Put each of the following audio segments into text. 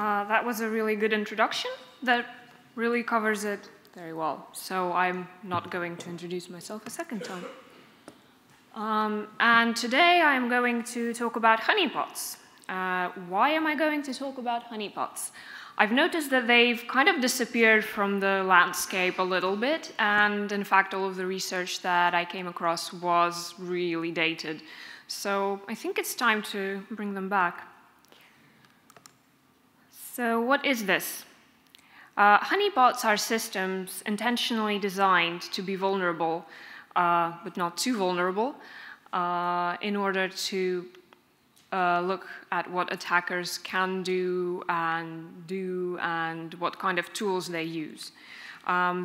That was a really good introduction that really covers it very well. So I'm not going to introduce myself a second time. And today I'm going to talk about honeypots. Why am I going to talk about honeypots? I've noticed that they've kind of disappeared from the landscape a little bit, and in fact all of the research that I came across was really dated. So I think it's time to bring them back. So what is this? Honeypots are systems intentionally designed to be vulnerable, but not too vulnerable, in order to look at what attackers can do and what kind of tools they use.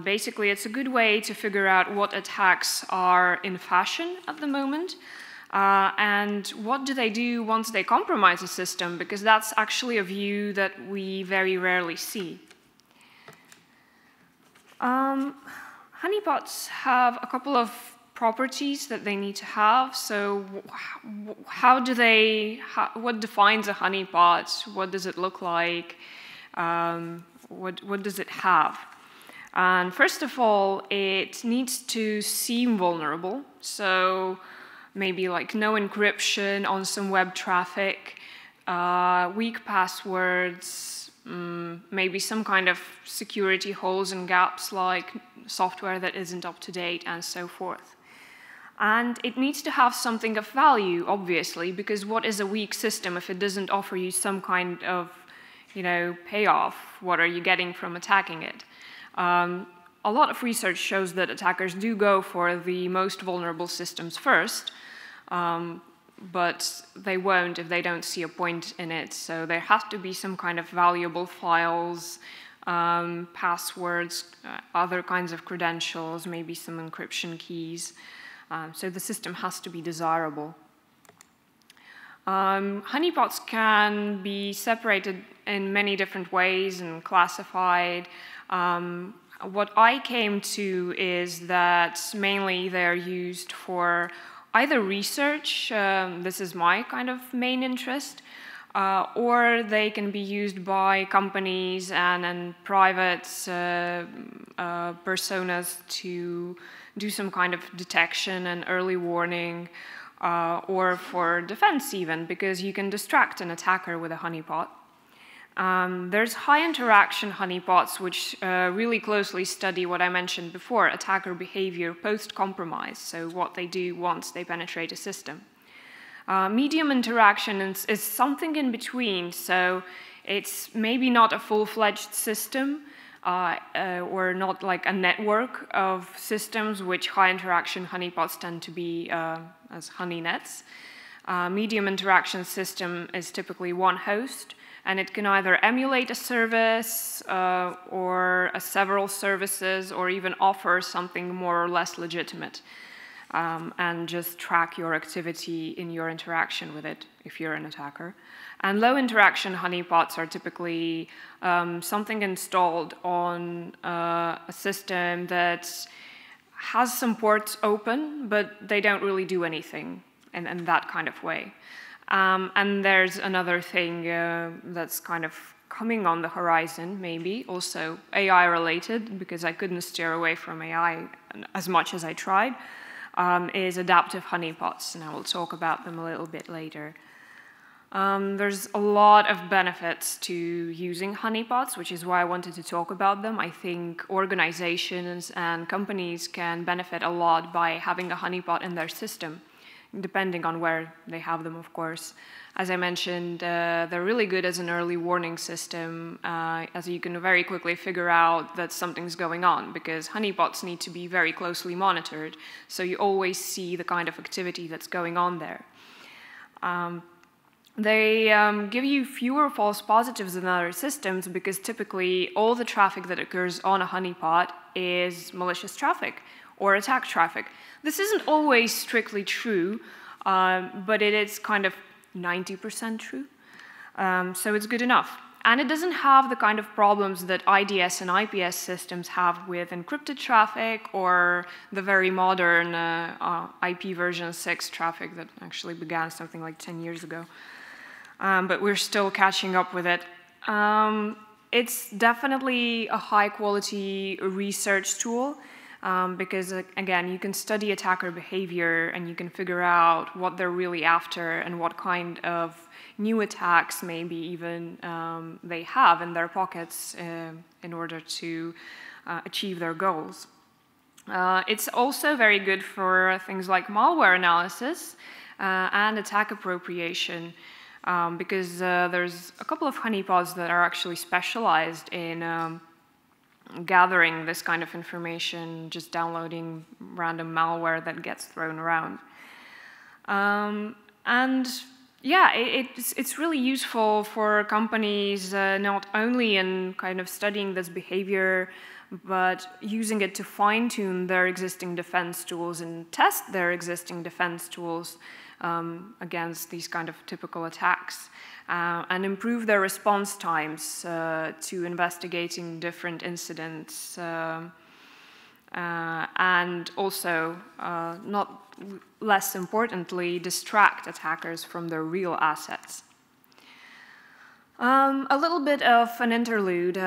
Basically, it's a good way to figure out what attacks are in fashion at the moment, and what do they do once they compromise a system, because that's actually a view that we very rarely see. Honeypots have a couple of properties that they need to have. So what defines a honeypot? What does it look like? What does it have? And first of all, it needs to seem vulnerable. So maybe like no encryption on some web traffic, weak passwords, maybe some kind of security holes and gaps like software that isn't up to date and so forth. And it needs to have something of value, obviously, because what is a weak system if it doesn't offer you some kind of, payoff? What are you getting from attacking it? A lot of research shows that attackers do go for the most vulnerable systems first, but they won't if they don't see a point in it. So there has to be some kind of valuable files, passwords, other kinds of credentials, maybe some encryption keys. So the system has to be desirable. Honeypots can be separated in many different ways and classified. What I came to is that mainly they're used for either research, this is my kind of main interest, or they can be used by companies and private personas to do some kind of detection and early warning, or for defense even, because you can distract an attacker with a honeypot. There's high interaction honeypots, which really closely study what I mentioned before, attacker behavior post-compromise, so what they do once they penetrate a system. Medium interaction is something in between, so it's maybe not a full-fledged system, or not like a network of systems, which high interaction honeypots tend to be as honey nets. Medium interaction system is typically one host, and it can either emulate a service or several services, or even offer something more or less legitimate, and just track your activity in your interaction with it if you're an attacker. And low interaction honeypots are typically something installed on a system that has some ports open, but they don't really do anything in that kind of way. And there's another thing that's kind of coming on the horizon, maybe, also AI-related, because I couldn't steer away from AI as much as I tried, is adaptive honeypots, and I will talk about them a little bit later. There's a lot of benefits to using honeypots, which is why I wanted to talk about them. I think organizations and companies can benefit a lot by having a honeypot in their system, depending on where they have them, of course. As I mentioned, they're really good as an early warning system, as you can very quickly figure out that something's going on, because honeypots need to be very closely monitored, so you always see the kind of activity that's going on there. They give you fewer false positives than other systems, because typically all the traffic that occurs on a honeypot is malicious traffic or attack traffic. This isn't always strictly true, but it is kind of 90% true, so it's good enough. And it doesn't have the kind of problems that IDS and IPS systems have with encrypted traffic or the very modern IP version 6 traffic that actually began something like 10 years ago. But we're still catching up with it. It's definitely a high-quality research tool because, again, you can study attacker behavior and you can figure out what they're really after and what kind of new attacks maybe even they have in their pockets in order to achieve their goals. It's also very good for things like malware analysis and attack appropriation. Because there's a couple of honeypots that are actually specialized in gathering this kind of information, just downloading random malware that gets thrown around. And yeah, it's really useful for companies not only in kind of studying this behavior, but using it to fine-tune their existing defense tools and test their existing defense tools against these kind of typical attacks and improve their response times to investigating different incidents and also, not less importantly, distract attackers from their real assets. A little bit of an interlude.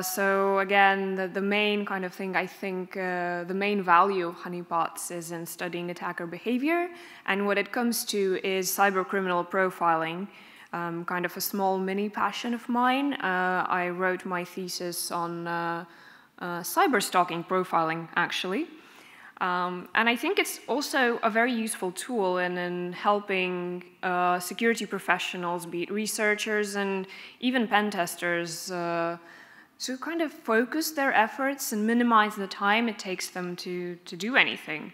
So again, the main kind of thing, I think, the main value of honeypots is in studying attacker behavior, and what it comes to is cybercriminal profiling, kind of a small mini passion of mine. I wrote my thesis on cyberstalking profiling, actually. And I think it's also a very useful tool in helping security professionals, be it researchers and even pen testers, to kind of focus their efforts and minimize the time it takes them to do anything.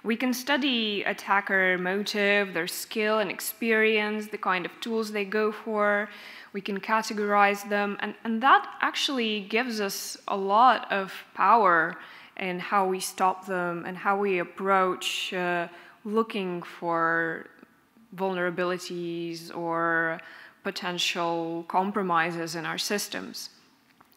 We can study attacker motive, their skill and experience, the kind of tools they go for. We can categorize them, and that actually gives us a lot of power in how we stop them and how we approach looking for vulnerabilities or potential compromises in our systems.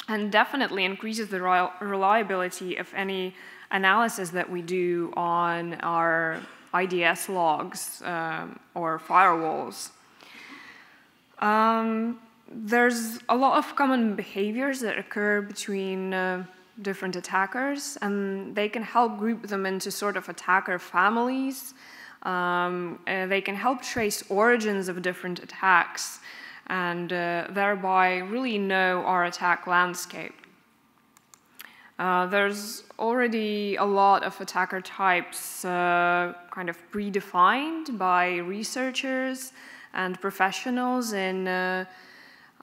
And definitely increases the reliability of any analysis that we do on our IDS logs or firewalls. There's a lot of common behaviors that occur between different attackers, and they can help group them into sort of attacker families. They can help trace origins of different attacks and thereby really know our attack landscape. There's already a lot of attacker types kind of predefined by researchers and professionals in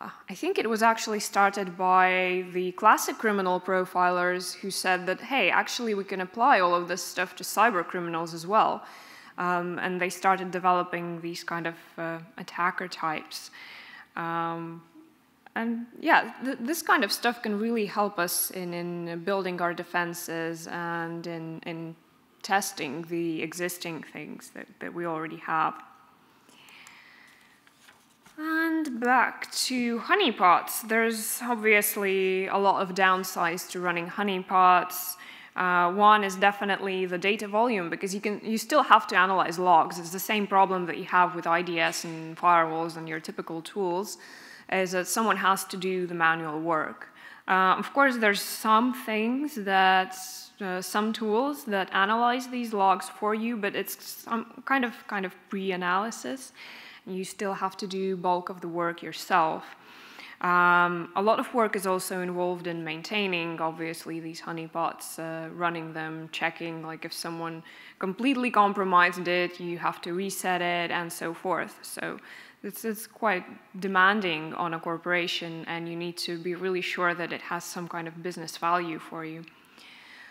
I think it was actually started by the classic criminal profilers who said that, hey, actually we can apply all of this stuff to cyber criminals as well. And they started developing these kind of attacker types. And yeah, this kind of stuff can really help us in building our defenses and in testing the existing things that we already have. And back to honeypots. There's obviously a lot of downsides to running honeypots. One is definitely the data volume, because you still have to analyze logs. It's the same problem that you have with IDS and firewalls and your typical tools, is that someone has to do the manual work. Of course, there's some things that some tools that analyze these logs for you, but it's some kind of pre-analysis. You still have to do bulk of the work yourself. A lot of work is also involved in maintaining, obviously, these honeypots, running them, checking, like if someone completely compromised it, you have to reset it, and so forth. So it's quite demanding on a corporation, and you need to be really sure that it has some kind of business value for you.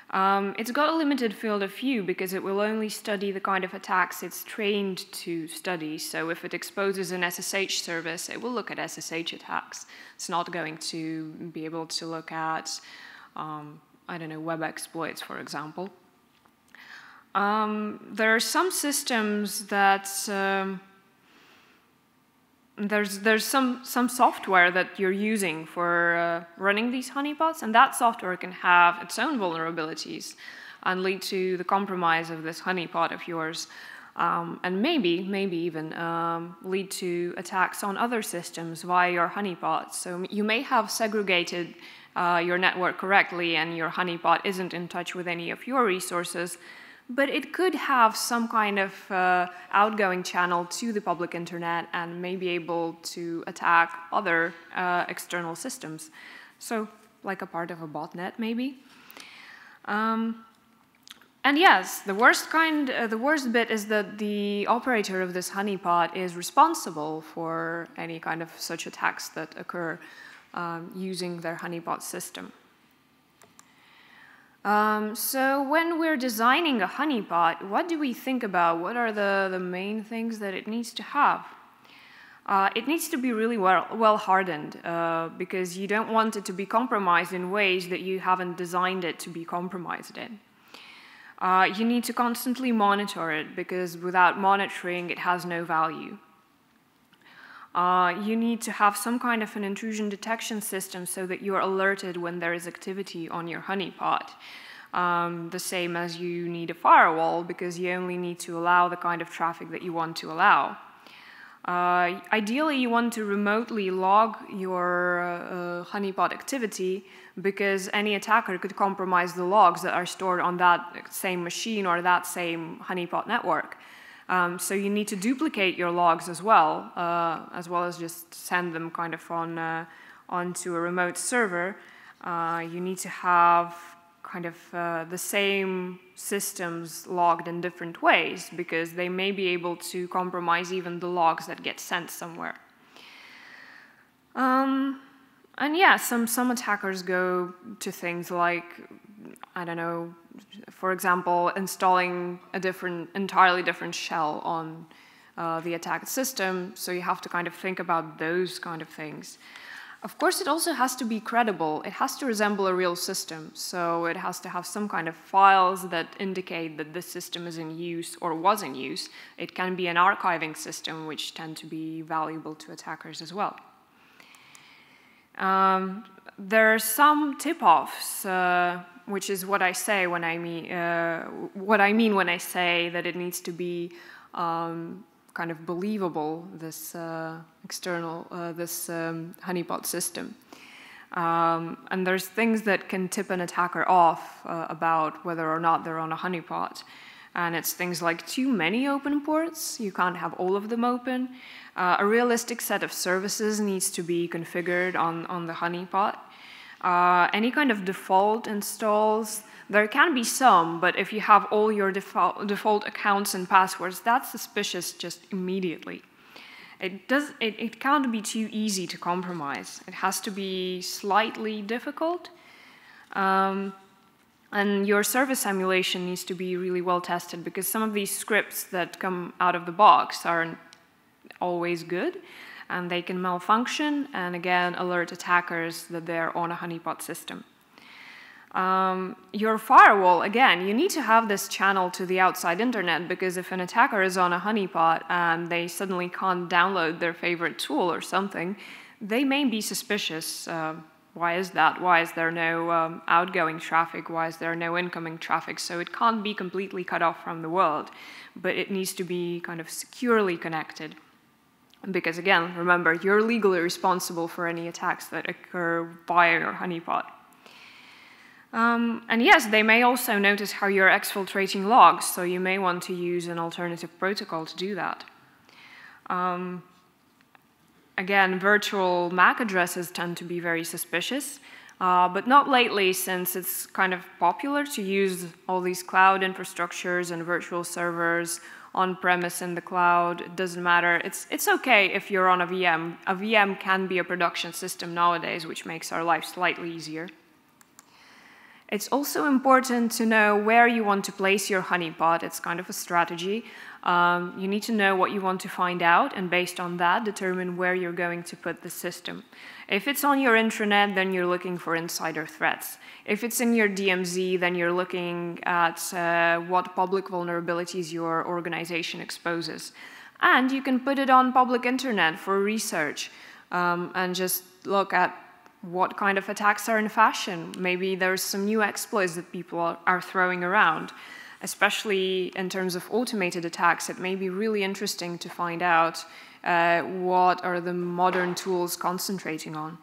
It's got a limited field of view because it will only study the kind of attacks it's trained to study. So if it exposes an SSH service, it will look at SSH attacks. It's not going to be able to look at, I don't know, web exploits, for example. There are some systems that there's some software that you're using for running these honeypots, and that software can have its own vulnerabilities and lead to the compromise of this honeypot of yours. and maybe even lead to attacks on other systems via your honeypot. So you may have segregated your network correctly and your honeypot isn't in touch with any of your resources, but it could have some kind of outgoing channel to the public internet and may be able to attack other external systems. So like a part of a botnet maybe. And yes, the worst bit is that the operator of this honeypot is responsible for any kind of such attacks that occur using their honeypot system. So when we're designing a honeypot, what do we think about? What are the main things that it needs to have? It needs to be really well hardened because you don't want it to be compromised in ways that you haven't designed it to be compromised in. You need to constantly monitor it because without monitoring, it has no value. You need to have some kind of an intrusion detection system so that you're alerted when there is activity on your honeypot. The same as you need a firewall because you only need to allow the kind of traffic that you want to allow. Ideally, you want to remotely log your honeypot activity because any attacker could compromise the logs that are stored on that same machine or that same honeypot network. So you need to duplicate your logs as well as just send them kind of onto a remote server. You need to have kind of the same systems logged in different ways because they may be able to compromise even the logs that get sent somewhere. And yeah, some attackers go to things like, I don't know, for example, installing a entirely different shell on the attacked system, so you have to kind of think about those kind of things. Of course, it also has to be credible. It has to resemble a real system, so it has to have some kind of files that indicate that this system is in use or was in use. It can be an archiving system, which tend to be valuable to attackers as well. There are some tip-offs, which is what I say when I mean when I say that it needs to be kind of believable, this honeypot system. And there's things that can tip an attacker off about whether or not they're on a honeypot. And it's things like too many open ports, you can't have all of them open. A realistic set of services needs to be configured on the honeypot. Any kind of default installs, there can be some, but if you have all your default accounts and passwords, that's suspicious just immediately. It can't be too easy to compromise. It has to be slightly difficult. And your service emulation needs to be really well tested because some of these scripts that come out of the box aren't always good and they can malfunction and again alert attackers that they're on a honeypot system. Your firewall, again, you need to have this channel to the outside internet because if an attacker is on a honeypot and they suddenly can't download their favorite tool or something, they may be suspicious. Why is that? Why is there no outgoing traffic? Why is there no incoming traffic? So it can't be completely cut off from the world, but it needs to be kind of securely connected. Because again, remember, you're legally responsible for any attacks that occur via your honeypot. And yes, they may also notice how you're exfiltrating logs, so you may want to use an alternative protocol to do that. Again, virtual MAC addresses tend to be very suspicious, but not lately since it's kind of popular to use all these cloud infrastructures and virtual servers on-premise in the cloud. It doesn't matter. It's okay if you're on a VM. A VM can be a production system nowadays, which makes our life slightly easier. It's also important to know where you want to place your honeypot. It's kind of a strategy. You need to know what you want to find out, and based on that, determine where you're going to put the system. If it's on your intranet, then you're looking for insider threats. If it's in your DMZ, then you're looking at what public vulnerabilities your organization exposes. And you can put it on public internet for research and just look at what kind of attacks are in fashion. Maybe there's some new exploits that people are throwing around. especially in terms of automated attacks, it may be really interesting to find out what are the modern tools concentrating on.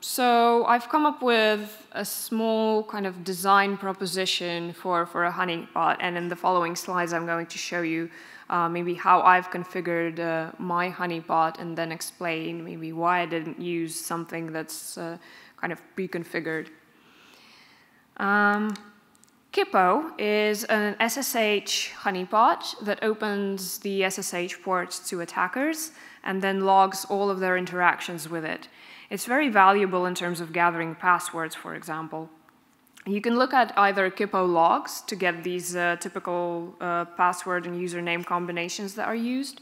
So I've come up with a small kind of design proposition for a honeypot, and in the following slides I'm going to show you maybe how I've configured my honeypot, and then explain maybe why I didn't use something that's kind of pre-configured. KIPPO is an SSH honeypot that opens the SSH ports to attackers and then logs all of their interactions with it. It's very valuable in terms of gathering passwords, for example. You can look at either KIPPO logs to get these typical password and username combinations that are used,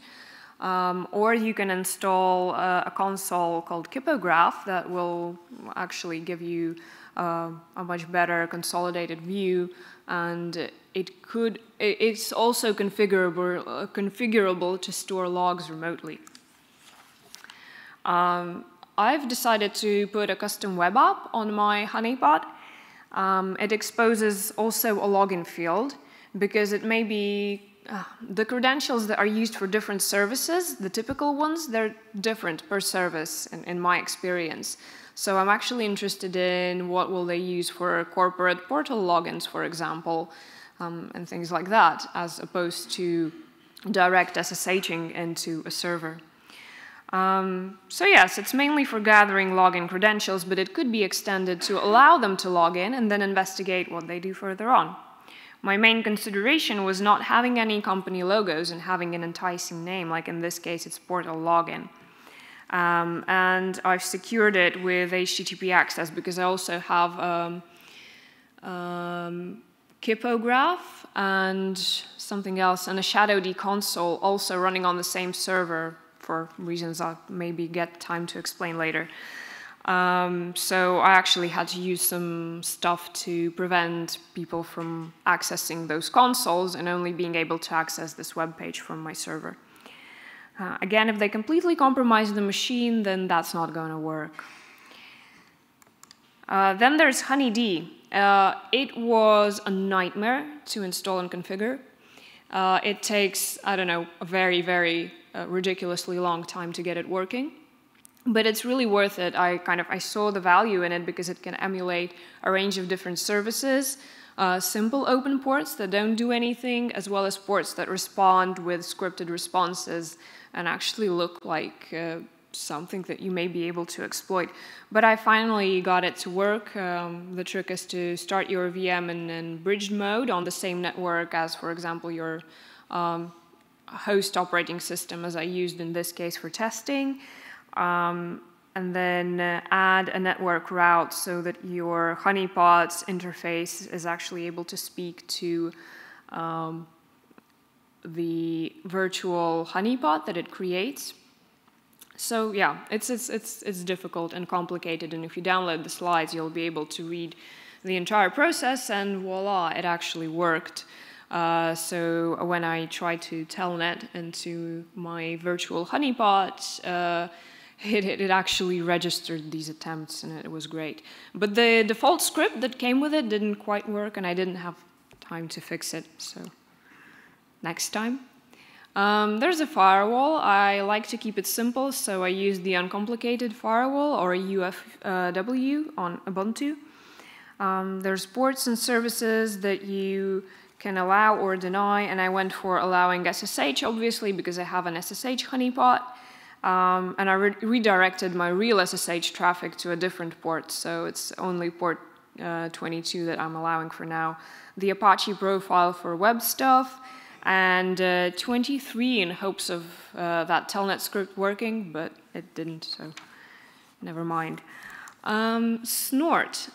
or you can install a console called KIPPOGraph that will actually give you a much better consolidated view, and it's also configurable to store logs remotely. I've decided to put a custom web app on my honeypot. It exposes also a login field because it may be the credentials that are used for different services, the typical ones, they're different per service in my experience. So I'm actually interested in what will they use for corporate portal logins, for example, and things like that, as opposed to direct SSHing into a server. So yes, it's mainly for gathering login credentials, but it could be extended to allow them to log in and then investigate what they do further on. My main consideration was not having any company logos and having an enticing name, like in this case it's portal login. And I've secured it with HTTP access because I also have KIPPOGraph and something else, and a shadowd console also running on the same server, for reasons I'll maybe get time to explain later. So I actually had to use some stuff to prevent people from accessing those consoles and only being able to access this web page from my server. Again, if they completely compromise the machine, then that's not going to work. Then there's HoneyD. It was a nightmare to install and configure. It takes, I don't know, a very, very ridiculously long time to get it working, but it's really worth it. I saw the value in it because it can emulate a range of different services, simple open ports that don't do anything, as well as ports that respond with scripted responses and actually look like something that you may be able to exploit. But I finally got it to work. The trick is to start your VM in bridged mode on the same network as, for example, your host operating system, as I used in this case for testing, and then add a network route so that your honeypot's interface is actually able to speak to the virtual honeypot that it creates. So yeah, it's difficult and complicated, and if you download the slides, you'll be able to read the entire process, and voila, it actually worked. So when I tried to telnet into my virtual honeypot, it actually registered these attempts, and it was great. But the default script that came with it didn't quite work, and I didn't have time to fix it, so next time. There's a firewall. I like to keep it simple, so I use the uncomplicated firewall, or UFW, on Ubuntu. There's ports and services that you can allow or deny, and I went for allowing SSH, obviously, because I have an SSH honeypot, and I redirected my real SSH traffic to a different port, so it's only port 22 that I'm allowing for now. The Apache profile for web stuff, and 23 in hopes of that telnet script working, but it didn't, so never mind. SNORT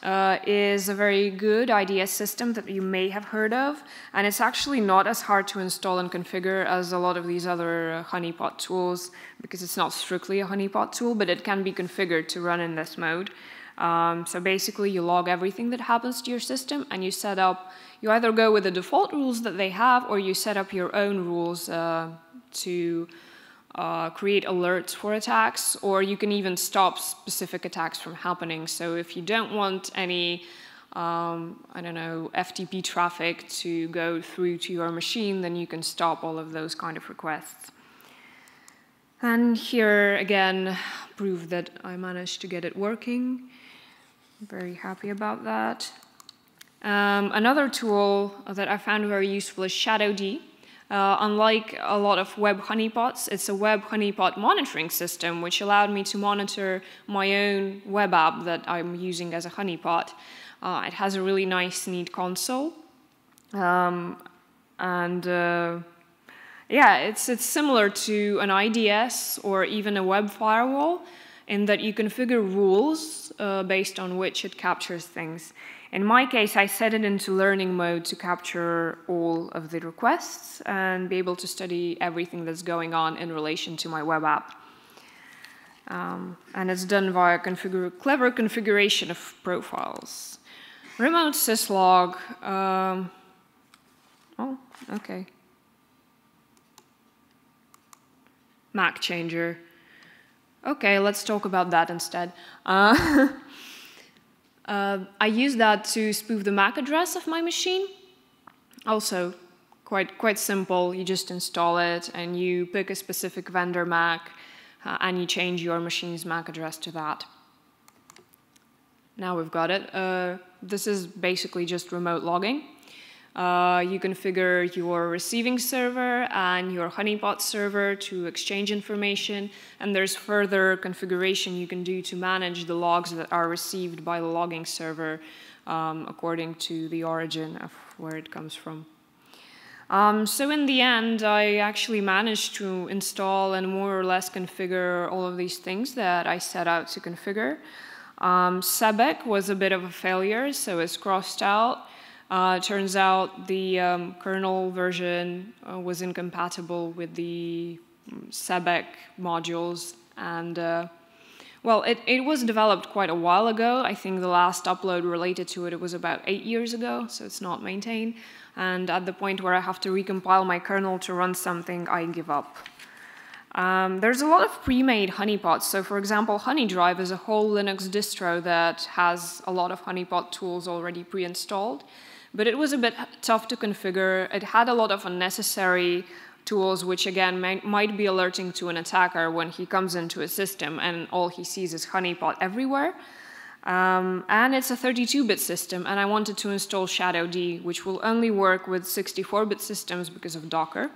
is a very good IDS system that you may have heard of, and it's actually not as hard to install and configure as a lot of these other honeypot tools, because it's not strictly a honeypot tool, but it can be configured to run in this mode. So basically you log everything that happens to your system, and you set up, you either go with the default rules that they have, or you set up your own rules to create alerts for attacks, or you can even stop specific attacks from happening. So if you don't want any I don't know, FTP traffic to go through to your machine, then you can stop all of those kind of requests. And here, again, proof that I managed to get it working. I'm very happy about that. Another tool that I found very useful is ShadowD. Unlike a lot of web honeypots, it's a web honeypot monitoring system, which allowed me to monitor my own web app that I'm using as a honeypot. It has a really nice, neat console. Yeah, it's similar to an IDS or even a web firewall in that you configure rules based on which it captures things. In my case, I set it into learning mode to capture all of the requests and be able to study everything that's going on in relation to my web app. And it's done via clever configuration of profiles. Remote syslog. Oh, okay. MACCHANGER. Okay, let's talk about that instead. I use that to spoof the MAC address of my machine. Also, quite simple. You just install it and you pick a specific vendor MAC and you change your machine's MAC address to that. Now we've got it. This is basically just remote logging. You configure your receiving server and your honeypot server to exchange information, and there's further configuration you can do to manage the logs that are received by the logging server according to the origin of where it comes from. So in the end, I actually managed to install and more or less configure all of these things that I set out to configure. CYBEC was a bit of a failure, so it's crossed out. Turns out the kernel version was incompatible with the CYBEC modules, and well, it was developed quite a while ago. I think the last upload related to it was about 8 years ago, so it's not maintained. And at the point where I have to recompile my kernel to run something, I give up. There's a lot of pre-made honeypots. So for example, HoneyDrive is a whole Linux distro that has a lot of honeypot tools already pre-installed. But it was a bit tough to configure. It had a lot of unnecessary tools, which again might be alerting to an attacker when he comes into a system and all he sees is honeypot everywhere. And it's a 32-bit system, and I wanted to install ShadowD, which will only work with 64-bit systems because of Docker.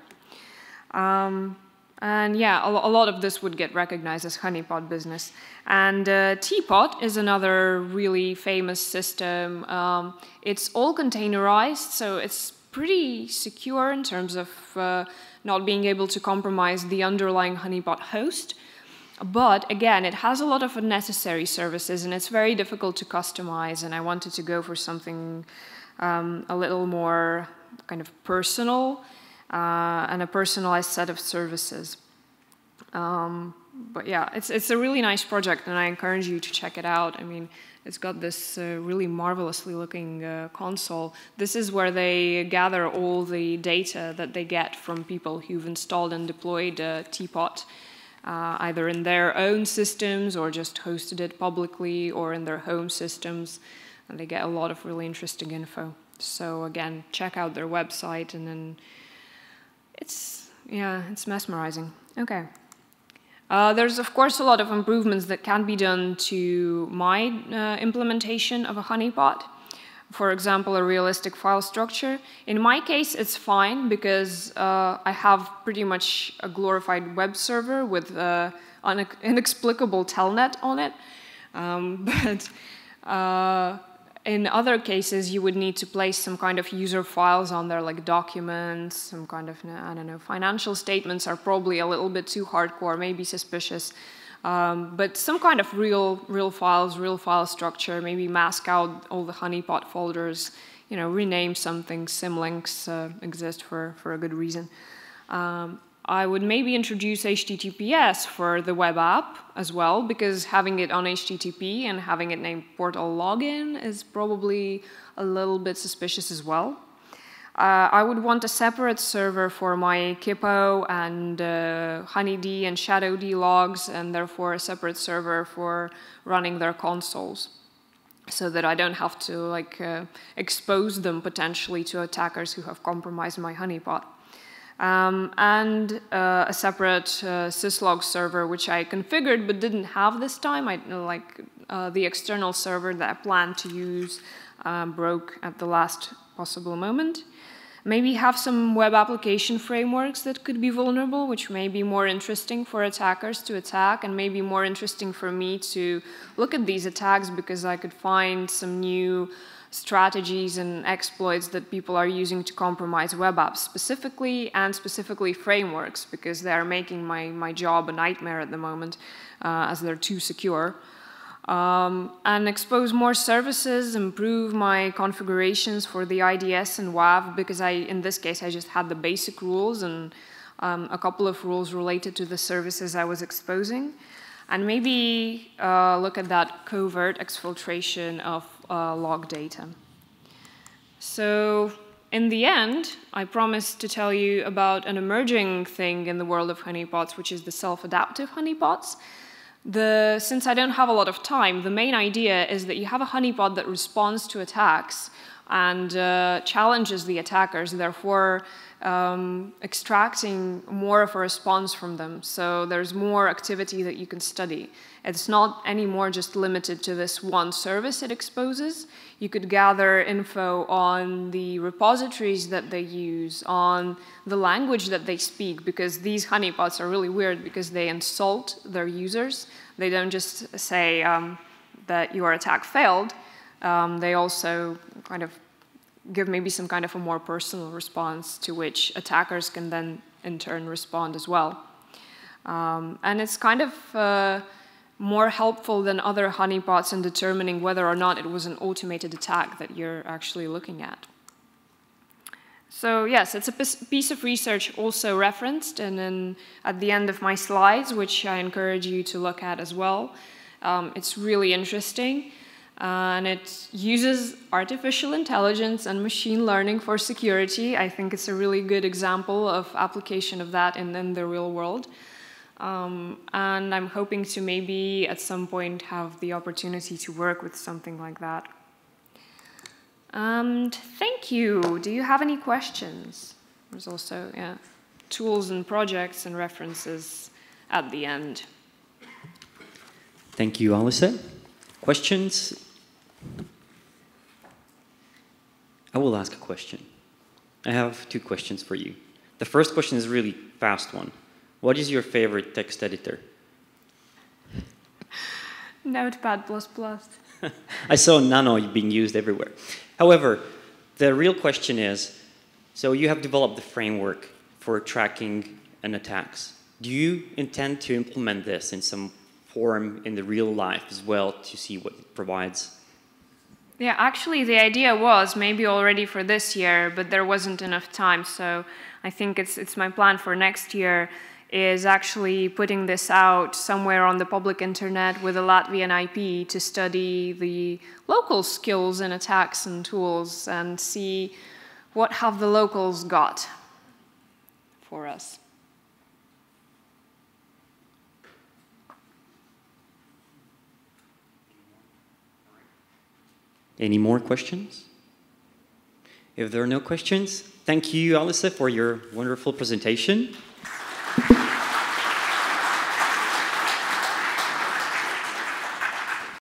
And yeah, a lot of this would get recognized as honeypot business. And Teapot is another really famous system. It's all containerized, so it's pretty secure in terms of not being able to compromise the underlying honeypot host. But again, it has a lot of unnecessary services, and it's very difficult to customize, and I wanted to go for something a little more kind of personal, and a personalized set of services. But yeah, it's a really nice project, and I encourage you to check it out. I mean, it's got this really marvelously looking console. This is where they gather all the data that they get from people who've installed and deployed Teapot, either in their own systems or just hosted it publicly or in their home systems, and they get a lot of really interesting info. So again, check out their website, and then it's mesmerizing. Okay. There's, of course, a lot of improvements that can be done to my implementation of a honeypot. For example, a realistic file structure. In my case, it's fine because I have pretty much a glorified web server with inexplicable telnet on it. But in other cases, you would need to place some kind of user files on there, like documents, some kind of, I don't know, financial statements are probably a little bit too hardcore, maybe suspicious. But some kind of real files, real file structure, maybe mask out all the honeypot folders, you know, rename something, symlinks exist for a good reason. I would maybe introduce HTTPS for the web app as well, because having it on HTTP and having it named portal login is probably a little bit suspicious as well. I would want a separate server for my KIPPO and HoneyD and ShadowD logs, and therefore a separate server for running their consoles. so that I don't have to like expose them potentially to attackers who have compromised my honeypot. And a separate syslog server, which I configured but didn't have this time. The external server that I planned to use broke at the last possible moment. Maybe have some web application frameworks that could be vulnerable, which may be more interesting for attackers to attack, and maybe more interesting for me to look at these attacks because I could find some new strategies and exploits that people are using to compromise web apps specifically, and specifically frameworks, because they are making my job a nightmare at the moment as they're too secure. And expose more services, improve my configurations for the IDS and WAV, because in this case, I just had the basic rules and a couple of rules related to the services I was exposing. And maybe look at that covert exfiltration of log data. So in the end, I promised to tell you about an emerging thing in the world of honeypots, which is the self-adaptive honeypots. Since I don't have a lot of time, the main idea is that you have a honeypot that responds to attacks and challenges the attackers, therefore extracting more of a response from them. So there's more activity that you can study. It's not anymore just limited to this one service it exposes. You could gather info on the repositories that they use, on the language that they speak, because these honeypots are really weird because they insult their users. They don't just say that your attack failed. They also kind of give maybe some kind of a more personal response to which attackers can then in turn respond as well. And it's kind of more helpful than other honeypots in determining whether or not it was an automated attack that you're actually looking at. So yes, it's a piece of research also referenced and then at the end of my slides, which I encourage you to look at as well. It's really interesting. And it uses artificial intelligence and machine learning for security. I think it's a really good example of application of that in the real world. And I'm hoping to maybe at some point have the opportunity to work with something like that. And thank you. Do you have any questions? There's also tools and projects and references at the end. Thank you, Alise. Questions? I will ask a question. I have 2 questions for you. The first question is a really fast one. What is your favorite text editor? Notepad++. I saw Nano being used everywhere. However, the real question is, so you have developed the framework for tracking an attacks. Do you intend to implement this in some form in the real life as well to see what it provides? Yeah, actually the idea was maybe already for this year, but there wasn't enough time. So I think it's my plan for next year is actually putting this out somewhere on the public internet with a Latvian IP to study the local skills and attacks and tools and see what have the locals got for us. Any more questions? If there are no questions, thank you, Alise, for your wonderful presentation.